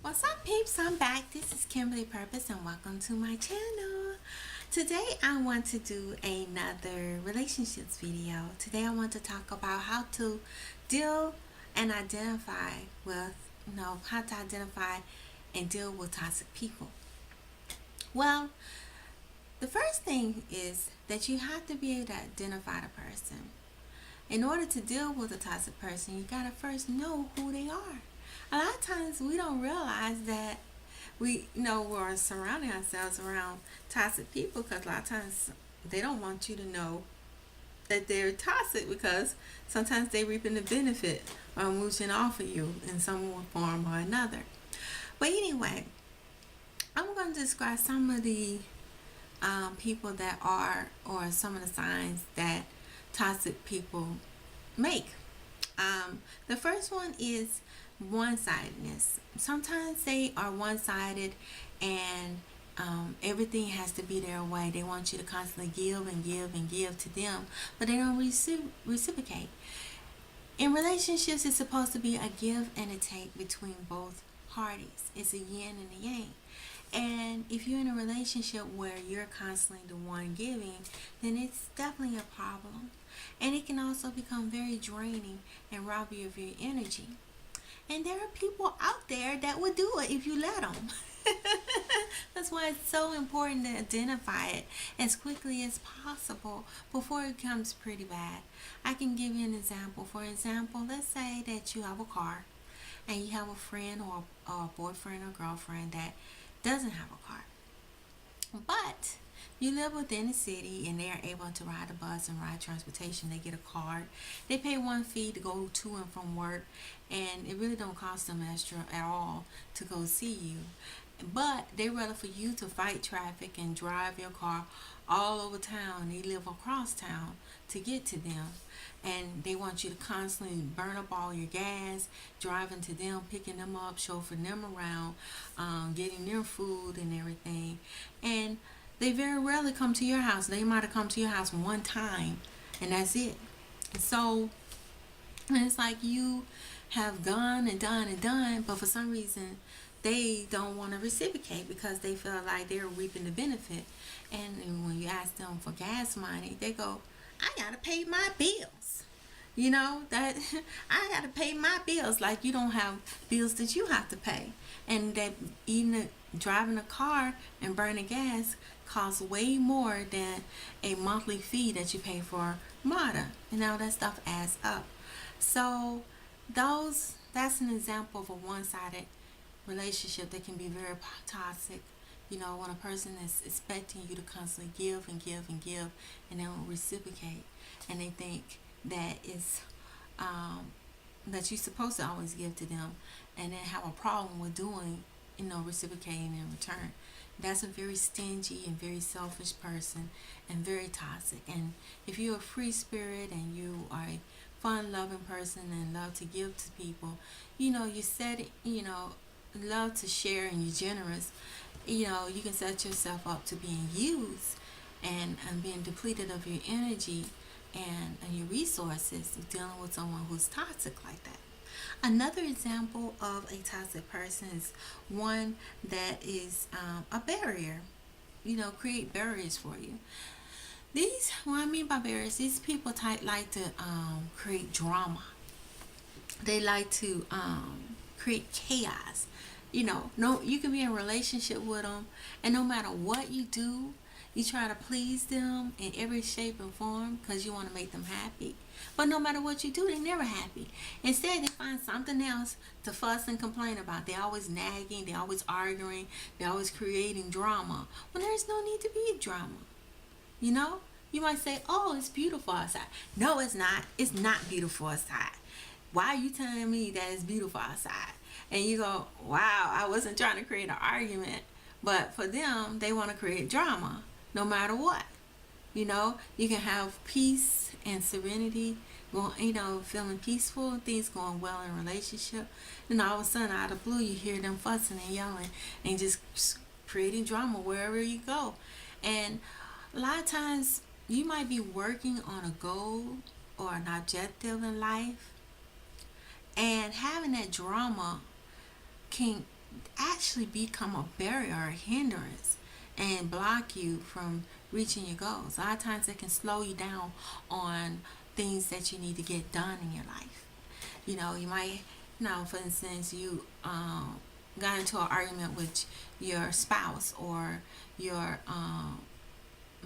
What's up, peeps? I'm back. This is Kimberly Purpoz and welcome to my channel. Today I want to do another relationships video. Today I want to talk about how to deal and identify with, how to identify and deal with toxic people. Well, the first thing is that you have to be able to identify the person. In order to deal with a toxic person, you gotta first know who they are. A lot of times we don't realize that we're surrounding ourselves around toxic people because a lot of times they don't want you to know that they're toxic because sometimes they reaping the benefit or mooching off of you in some form or another. But anyway, I'm going to describe some of the people that are, or some of the signs that toxic people make. The first one is one-sidedness. Sometimes they are one-sided and everything has to be their way. They want you to constantly give and give and give to them, but they don't reciprocate. In relationships, it's supposed to be a give and a take between both parties. It's a yin and a yang. And if you're in a relationship where you're constantly the one giving, then it's definitely a problem. And it can also become very draining and rob you of your energy. And there are people out there that would do it if you let them. That's why it's so important to identify it as quickly as possible before it becomes pretty bad. I can give you an example. For example, let's say that you have a car and you have a friend or a boyfriend or girlfriend that doesn't have a car, but you live within the city and they are able to ride a bus and ride transportation. They get a card, they pay one fee to go to and from work, and it really don't cost them extra at all to go see you, but they rather for you to fight traffic and drive your car all over town. They live across town to get to them, and they want you to constantly burn up all your gas driving to them, picking them up, chauffeuring them around, getting their food and everything. And they very rarely come to your house. They might have come to your house one time and that's it. So it's like you have gone and done and done, but for some reason they don't want to reciprocate because they feel like they're reaping the benefit. And when you ask them for gas money, they go, I gotta pay my bills. That I gotta pay my bills. Like you don't have bills that you have to pay. And that driving a car and burning gas costs way more than a monthly fee that you pay for MATA. That stuff adds up. So that's an example of a one-sided relationship that can be very toxic. When a person is expecting you to constantly give and give and give and they don't reciprocate, and they think that is that you're supposed to always give to them, and then have a problem with doing, reciprocating in return. That's a very stingy and very selfish person and very toxic. And if you're a free spirit and you are a fun-loving person and love to give to people, you said it, love to share and you're generous, you can set yourself up to being used and being depleted of your energy and your resources dealing with someone who's toxic like that. Another example of a toxic person is one that is a barrier, create barriers for you. What I mean by barriers, these people like to create drama. They like to create chaos. No, you can be in a relationship with them, and no matter what you do, you try to please them in every shape and form because you want to make them happy. But no matter what you do, they're never happy. Instead, they find something else to fuss and complain about. They're always nagging, they're always arguing, they're always creating drama when there's no need to be drama. You might say, oh, it's beautiful outside. No, it's not. It's not beautiful outside. Why are you telling me that it's beautiful outside? And you go, wow, I wasn't trying to create an argument. But for them, they want to create drama no matter what. You can have peace and serenity, feeling peaceful, things going well in a relationship. Then all of a sudden, out of the blue, you hear them fussing and yelling and just creating drama wherever you go. And a lot of times, you might be working on a goal or an objective in life, and having that drama can actually become a barrier or a hindrance and block you from reaching your goals. A lot of times it can slow you down on things that you need to get done in your life. You might, for instance, you got into an argument with your spouse, or your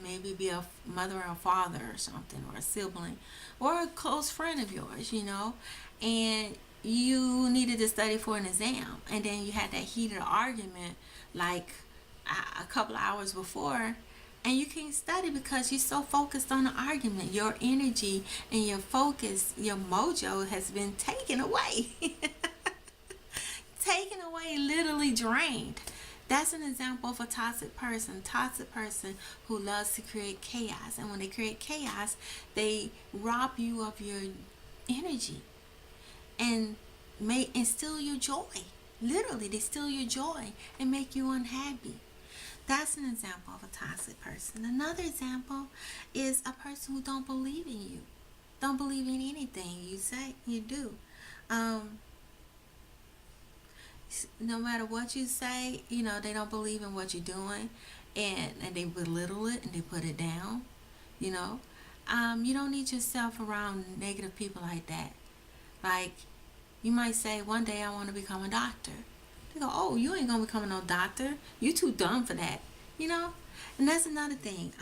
maybe be a mother or a father or something, or a sibling, or a close friend of yours, and you needed to study for an exam, and then you had that heated argument like a couple of hours before, and you can't study because you're so focused on the argument. Your energy and your focus, your mojo has been taken away. Taken away, literally drained. That's an example of a toxic person. Toxic person who loves to create chaos. And when they create chaos, they rob you of your energy and steal your joy. Literally, they steal your joy and make you unhappy. That's an example of a toxic person. Another example is a person who don't believe in you. Don't believe in anything you say, you do. No matter what you say, they don't believe in what you're doing, and they belittle it and they put it down. You know, you don't need yourself around negative people like that. Like, you might say, one day I want to become a doctor. They go, oh, you ain't gonna become no doctor. You too dumb for that. And that's another thing.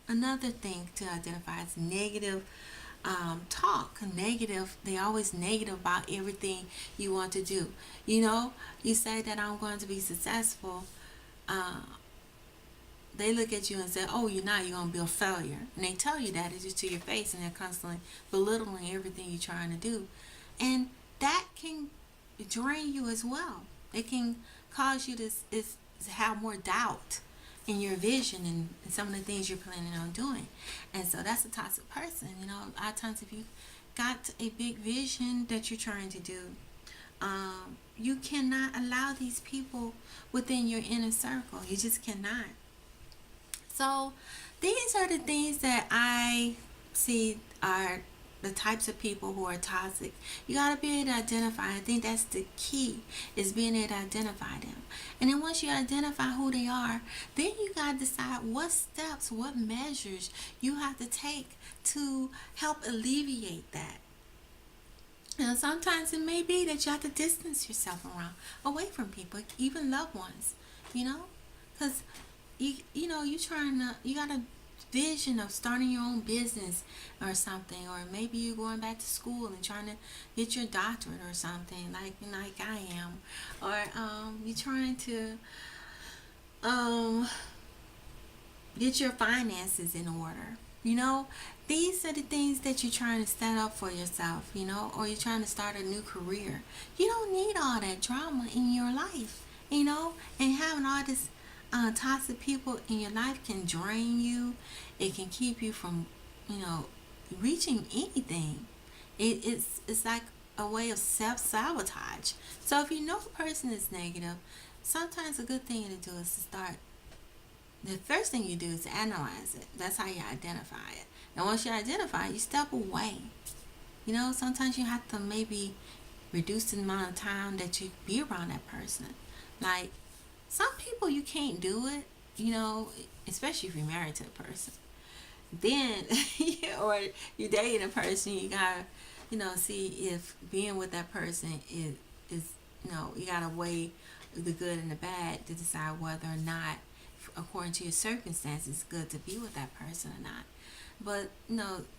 Another thing to identify is negative talk. Negative. They always negative about everything you want to do. You say that I'm going to be successful. They look at you and say, oh, you're not. You're gonna be a failure. And they tell you that it's just to your face, and they're constantly belittling everything you're trying to do, and that can drain you as well. It can cause you to have more doubt in your vision and some of the things you're planning on doing. And so that's a toxic person. A lot of times if you got a big vision that you're trying to do, you cannot allow these people within your inner circle. You just cannot. So these are the things that I see are the types of people who are toxic. You got to be able to identify. I think that's the key, is being able to identify them. And then once you identify who they are, then you got to decide what steps, what measures you have to take to help alleviate that. Sometimes it may be that you have to distance yourself away from people, even loved ones, because you got a vision of starting your own business or something, or maybe you're going back to school and trying to get your doctorate or something, like I am, or you're trying to get your finances in order. These are the things that you're trying to set up for yourself, or you're trying to start a new career. You don't need all that drama in your life, and having all this toxic people in your life can drain you. It can keep you from, reaching anything. It's like a way of self-sabotage. So if you know a person is negative, sometimes a good thing to do is to start. The first thing you do is to analyze it. That's how you identify it. And once you identify it, you step away. Sometimes you have to maybe reduce the amount of time that you be around that person. Like, some people you can't do it, especially if you're married to a person. Then, or you're dating a person, you gotta, see if being with that person is you gotta weigh the good and the bad to decide whether or not, according to your circumstances, it's good to be with that person or not. But,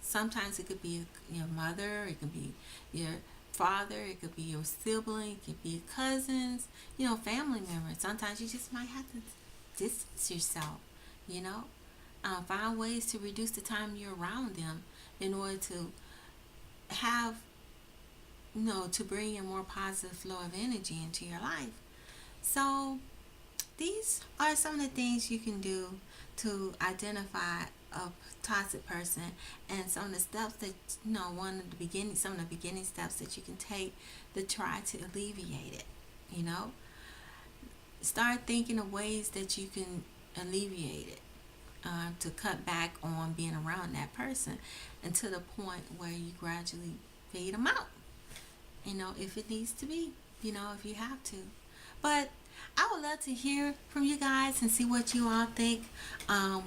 sometimes it could be your mother, it could be your father, it could be your sibling, it could be your cousins, family members. Sometimes you just might have to distance yourself, find ways to reduce the time you're around them in order to have, to bring a more positive flow of energy into your life. So these are some of the things you can do to identify a toxic person, and some of the steps that some of the beginning steps that you can take to try to alleviate it. Start thinking of ways that you can alleviate it, to cut back on being around that person, and to the point where you gradually fade them out, if it needs to be, if you have to. But I would love to hear from you guys and see what you all think.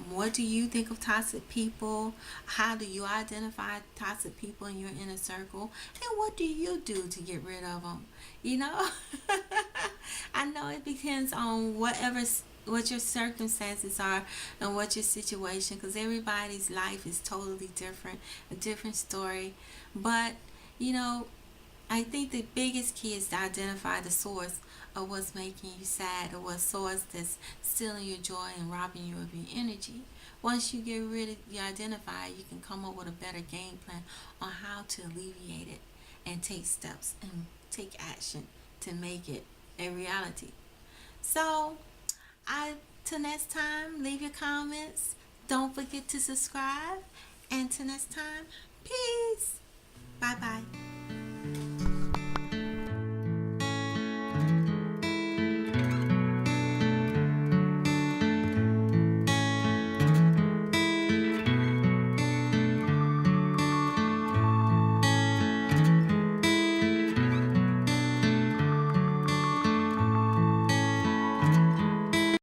What do you think of toxic people? How do you identify toxic people in your inner circle? And what do you do to get rid of them? You know, I know it depends on what your circumstances are and what your situation, because everybody's life is totally different, a different story. But you know, I think the biggest key is to identify the source of what's making you sad, or what source that's stealing your joy and robbing you of your energy. Once you get rid of, you identify, you can come up with a better game plan on how to alleviate it and take steps and take action to make it a reality. So, I till next time, leave your comments. Don't forget to subscribe. And till next time, peace. Bye bye.